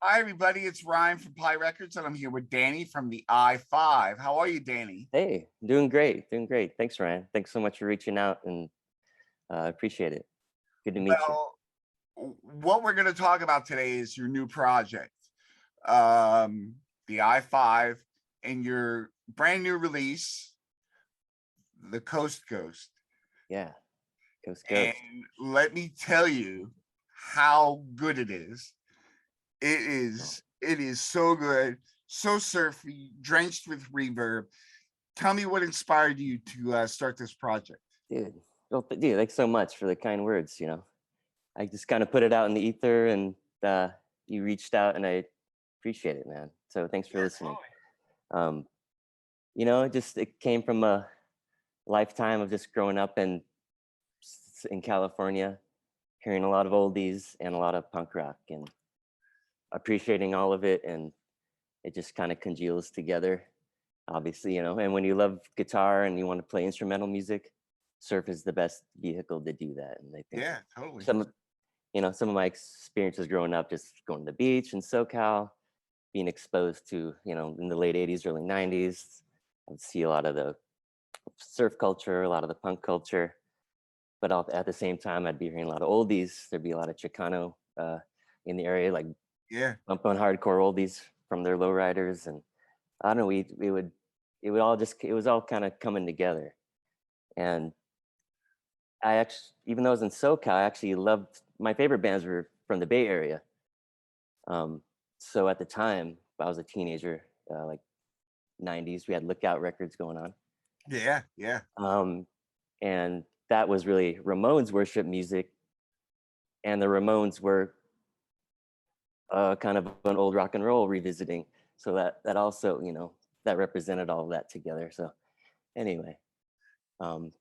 Hi, everybody. It's Ryan from Pie Records, and I'm here with Danny from the I-5. How are you, Danny? Hey, doing great, doing great. Thanks, Ryan. Thanks so much for reaching out, and appreciate it. Good to meet you. Well, what we're going to talk about today is your new project, um, the I-5, and your brand new release, the Coast Ghost. Yeah, Coast And Ghost. let me tell you how good it is. It Oh, is. It is so good, so surfy, drenched with reverb. Tell me what inspired you to start this project. dude, well, dude, thanks so much for the kind words. I just kind of put it out in the ether, and you reached out, and I appreciate it, man. So thanks for Yeah, listening. Um, it came from a lifetime of just growing up in California, hearing a lot of oldies and a lot of punk rock, and appreciating all of it, and it just kind of congeals together, obviously. And when you love guitar and you want to play instrumental music, surf is the best vehicle to do that. And I think yeah, totally. some of my experiences growing up, just going to the beach in SoCal, being exposed to, in the late 80s, early 90s, I would see a lot of the surf culture, a lot of the punk culture, but at the same time I'd be hearing a lot of oldies. There'd be a lot of Chicano in the area, like Yeah. bump on hardcore oldies from their lowriders. And I don't know, it was all kind of coming together. And I actually, even though I was in SoCal, I actually loved, my favorite bands were from the Bay Area. Um, so at the time, I was a teenager, like 90s, we had Lookout Records going on. Yeah, yeah. And that was really Ramones worship music. And the Ramones were kind of an old rock and roll revisiting. So that also, that represented all of that together. So anyway, um,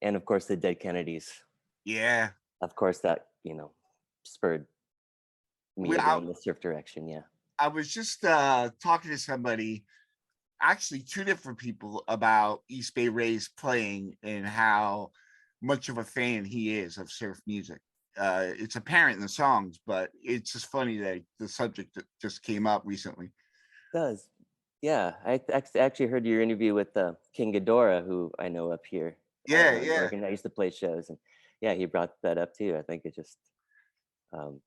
and of course the Dead Kennedys. Yeah. Of course that spurred me We to go in the surf direction. Yeah. I was just talking to somebody, actually two different people, about East Bay Ray's playing and how much of a fan he is of surf music. It's apparent in the songs, but it's just funny that the subject that just came up recently. It does. Yeah, actually heard your interview with King Ghidorah, who I know up here Yeah, in yeah, Oregon. I used to play shows, and yeah, he brought that up too. I think it's just um,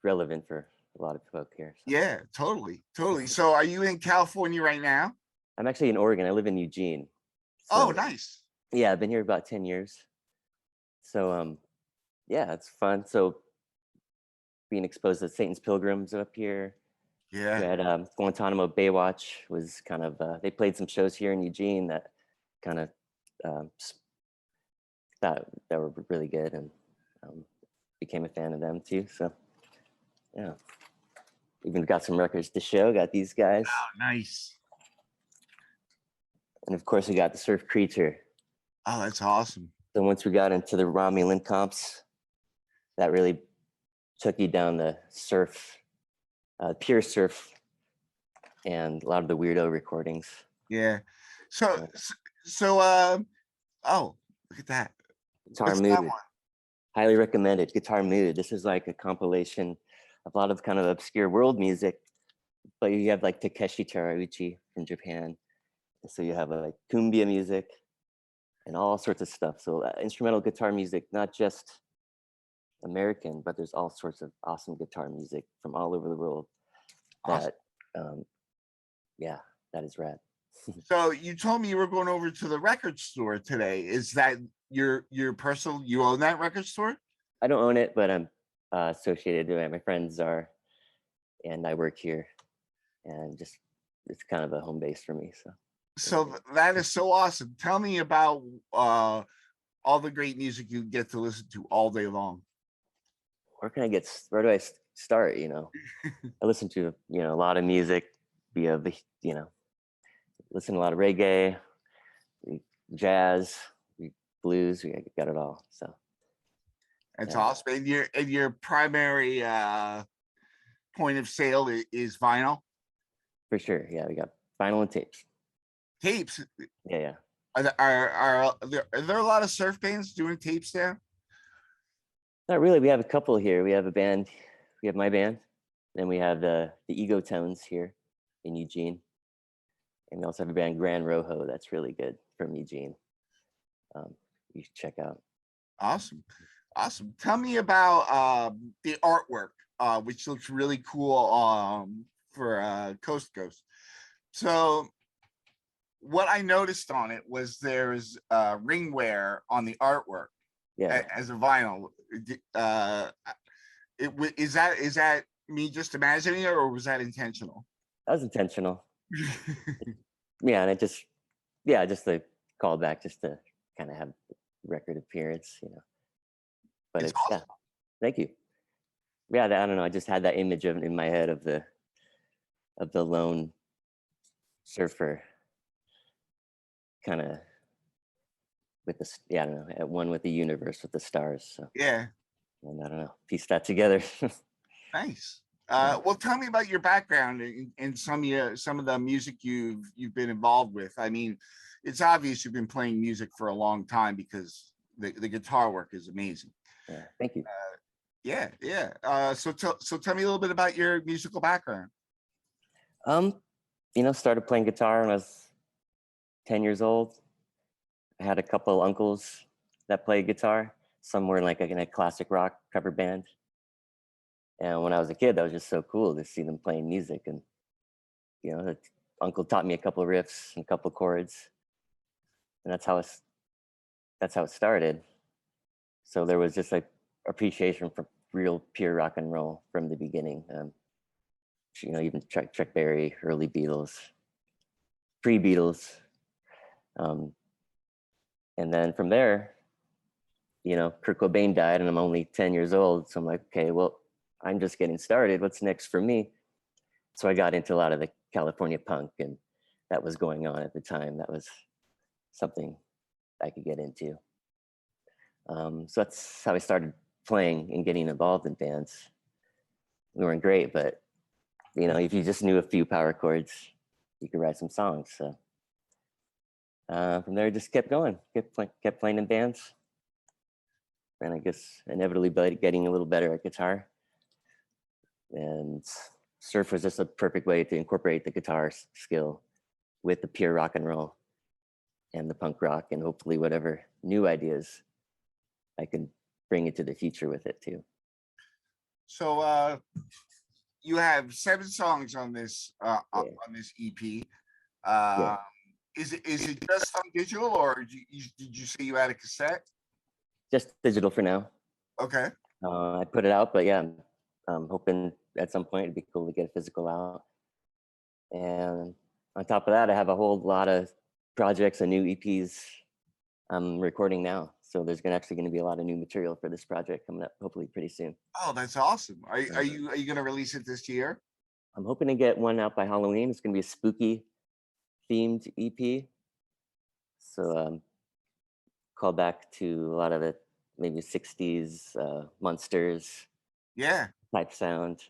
relevant for a lot of folk here. So yeah, totally, totally. So are you in California right now? I'm actually in Oregon. I live in Eugene. Oh, So nice. yeah, I've been here about 10 years. So yeah, it's fun. So being exposed to Satan's Pilgrims up here. We Yeah. had Guantanamo Baywatch was kind of they played some shows here in Eugene that kind of um, that were really good, and um, became a fan of them too. So yeah, even got some records to show. Got these guys, Oh, nice. and of course we got the Surf Creature. Oh, that's awesome. So once we got into the Romulan comps, that really took you down the surf, pure surf, and a lot of the weirdo recordings. Yeah. So, Uh, so, oh, look at that. Guitar What's that Mood, one? highly recommended. Guitar Mood. This is like a compilation of a lot of kind of obscure world music, but you have like Takeshi Terauchi from Japan. So you have like cumbia music and all sorts of stuff. So instrumental guitar music, not just American, but there's all sorts of awesome guitar music from all over the world. Awesome. That, um, yeah, that is rad. So you told me you were going over to the record store today. Is that your personal? You own that record store? I don't own it, but I'm associated with it. My friends are, and I work here, and just it's kind of a home base for me. So yeah. So that is so awesome. Tell me about all the great music you get to listen to all day long. Where do I start? I listen to a lot of music via the listen to a lot of reggae, jazz, blues. We got it all. So That's yeah, awesome. And your primary point of sale is vinyl for sure. Yeah, we got vinyl and tapes. tapes. Yeah, yeah. Are there a lot of surf bands doing tapes now? Not really. We have a couple here. We have a band. We have my band, Then we have the Ego Tones here in Eugene, and we also have a band Grand Rojo that's really good from Eugene. You should check out. Awesome. Awesome. Tell me about the artwork, which looks really cool for Coast to Coast. So what I noticed on it was there's ringwear on the artwork Yeah, as a vinyl. Is that me just imagining it, or was that intentional? that was intentional. Yeah, and it just a callback just to kind of have record appearance, you know. But It's it's yeah, awesome. thank you. Yeah, I don't know. I just had that image of in my head of the lone surfer, kind of with the yeah, I don't know, at one with the universe with the stars. So, Yeah, and I don't know, piece that together. nice. Yeah. Well, tell me about your background and some of the music you've been involved with. I mean, it's obvious you've been playing music for a long time because the guitar work is amazing. Yeah, thank you. Yeah, yeah. So tell me a little bit about your musical background. You know, started playing guitar when I was 10 years old. I had a couple uncles that played guitar. Some were like in a classic rock cover band. And when I was a kid, that was just so cool to see them playing music. And, you know, uncle taught me a couple of riffs and a couple of chords. And that's how it started. So there was just like appreciation for real pure rock and roll from the beginning. You know, even Chuck Berry, early Beatles, pre-Beatles. Um, and then from there, you know, Kurt Cobain died and I'm only 10 years old. So I'm like, okay, well, I'm just getting started. What's next for me? So I got into a lot of the California punk, and that was going on at the time. That was something I could get into. So that's how I started playing and getting involved in bands. We weren't great, but you know, if you just knew a few power chords, you could write some songs. So from there, I just kept going, kept playing in bands, and I guess inevitably getting a little better at guitar. And surf was just a perfect way to incorporate the guitar skill with the pure rock and roll and the punk rock, and hopefully whatever new ideas I can bring into the future with it too. So you have 7 songs on this Yeah. on this EP. Yeah. Is it just on digital, or did you say you had a cassette? Just digital for now. Okay. I put it out, but yeah, I'm hoping at some point it'd be cool to get a physical out. And on top of that, I have a whole lot of projects and new EPs I'm recording now. So there's actually going to be a lot of new material for this project coming up, hopefully pretty soon. Oh, that's awesome. Are you going to release it this year? I'm hoping to get one out by Halloween. It's going to be a spooky themed EP. So call back to a lot of the maybe 60s monsters Yeah. type sound.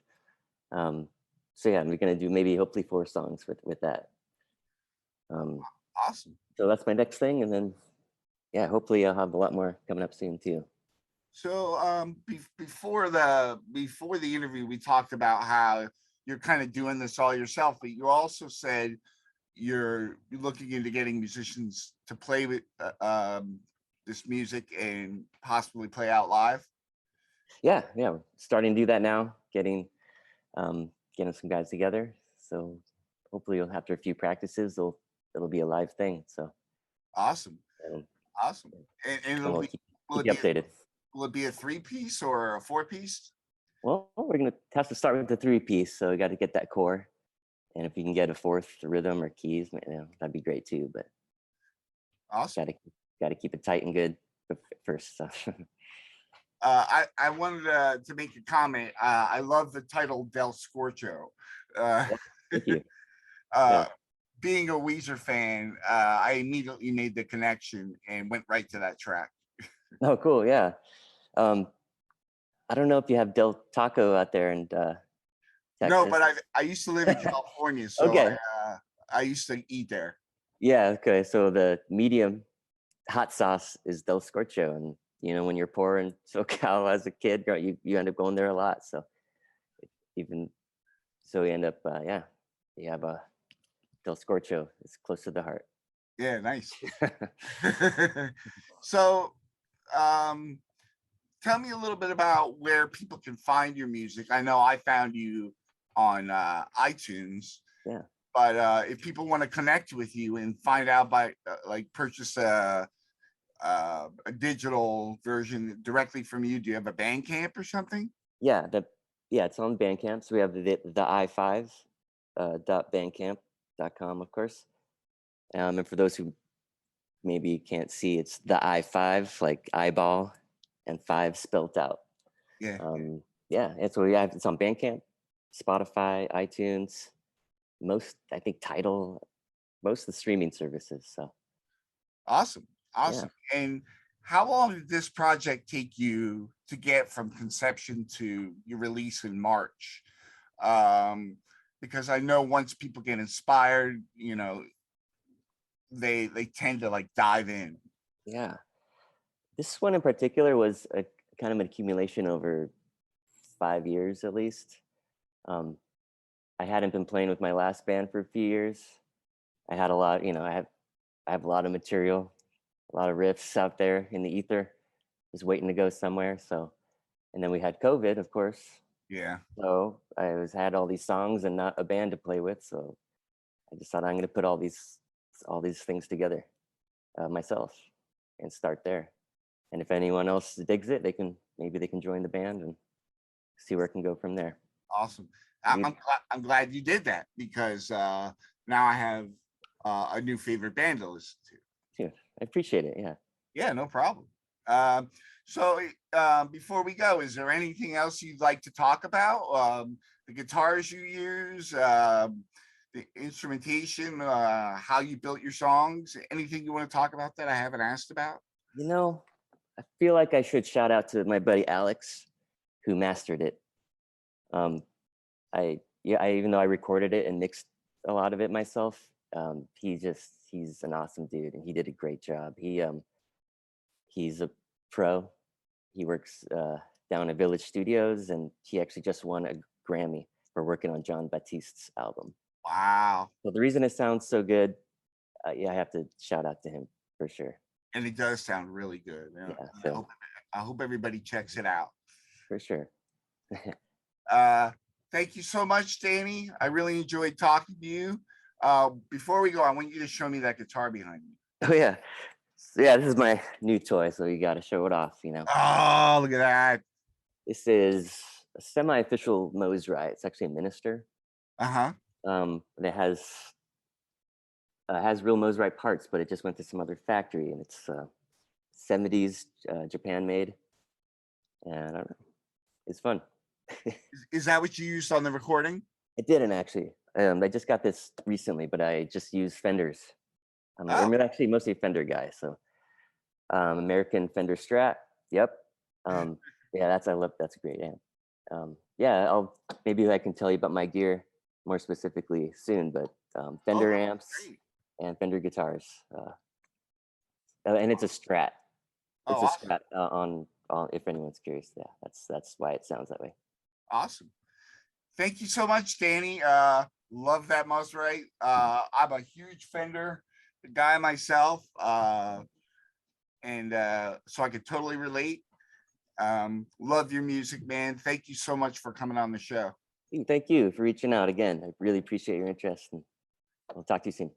So yeah, we're going to do maybe hopefully 4 songs with that. Awesome. So that's my next thing. And then, yeah, hopefully I'll have a lot more coming up soon too. So before the interview, we talked about how you're kind of doing this all yourself, but you also said you're looking into getting musicians to play with this music and possibly play out live. Yeah, we're starting to do that now. Getting some guys together. So hopefully after a few practices, it'll be a live thing. So Awesome. and, Awesome. And it'll we'll be, keep will you it be updated. will it be a 3-piece or a 4-piece? Well, we're gonna have to start with the 3-piece, so we got to get that core, and if we can get a 4th rhythm or keys, you know, that'd be great too. But Awesome. got to keep it tight and good first. So. I wanted to make a comment. I love the title Del Scorcho. Thank you. Being a Weezer fan, I immediately made the connection and went right to that track. Oh, cool. Yeah. I don't know if you have Del Taco out there in Texas. No, but I used to live in California, so okay. I used to eat there. Yeah. Okay. So the medium hot sauce is Del Scorcho, and you know when you're poor in SoCal as a kid, you end up going there a lot. So even So we end up, we have a Del Scorcho. It's close to the heart. Yeah, nice. So, um, tell me a little bit about where people can find your music. I know I found you on iTunes. Yeah. But if people want to connect with you and find out by like purchase a digital version directly from you, do you have a Bandcamp or something? Yeah, it's on Bandcamp. So we have the I5 .bandcamp.com, of course. And for those who maybe can't see, it's the I5, like eyeball, and 5 spelt out. Yeah. And so it's on Bandcamp, Spotify, iTunes, I think Tidal, most of the streaming services. So Awesome. And how long did this project take you to get from conception to your release in March? Because I know once people get inspired, they tend to like dive in. Yeah, this one in particular was a kind of an accumulation over 5 years at least. I hadn't been playing with my last band for a few years. I had a lot, I have a lot of material, a lot of riffs out there in the ether, just waiting to go somewhere. So, and then we had COVID, of course. Yeah. So I had all these songs and not a band to play with. So I decided I'm going to put all these things together myself and start there. And if anyone else digs it, maybe they can join the band and see where it can go from there. Awesome. I'm glad you did that, because now I have a new favorite band to listen to. Yeah, I appreciate it. Yeah. Yeah, no problem. So before we go, is there anything else you'd like to talk about? The guitars you use, the instrumentation, how you built your songs, anything you want to talk about that I haven't asked about? I feel like I should shout out to my buddy Alex, who mastered it. Even though I recorded it and mixed a lot of it myself, he's an awesome dude, and he did a great job. He's a pro. He works down at Village Studios, and he actually just won a Grammy for working on John Baptiste's album. Wow. So the reason it sounds so good, I have to shout out to him for sure. And it does sound really good. Yeah, so I hope everybody checks it out. For sure. Thank you so much, Danny. I really enjoyed talking to you. Before we go, I want you to show me that guitar behind me. Oh yeah. Yeah, this is my new toy, so you got to show it off, Oh, look at that. This is a semi-official Mosrite. It's actually a Minister. It has real Mosrite parts, but it just went to some other factory, and it's 70s Japan made, and I don't know, it's fun. Is that what you used on the recording? I didn't actually. I just got this recently, but I just use Fenders. I'm actually mostly a Fender guy, so American Fender Strat. Yep. That's a great amp. Maybe I can tell you about my gear more specifically soon, but Fender amps and Fender guitars, and it's a Strat. It's a Strat on if anyone's curious. Yeah, that's why it sounds that way. Awesome. Thank you so much, Danny. Love that Mosrite. I'm a huge Fender guy myself, and so I could totally relate. Love your music, man. Thank you so much for coming on the show. Thank you for reaching out again. I really appreciate your interest, and I'll talk to you soon.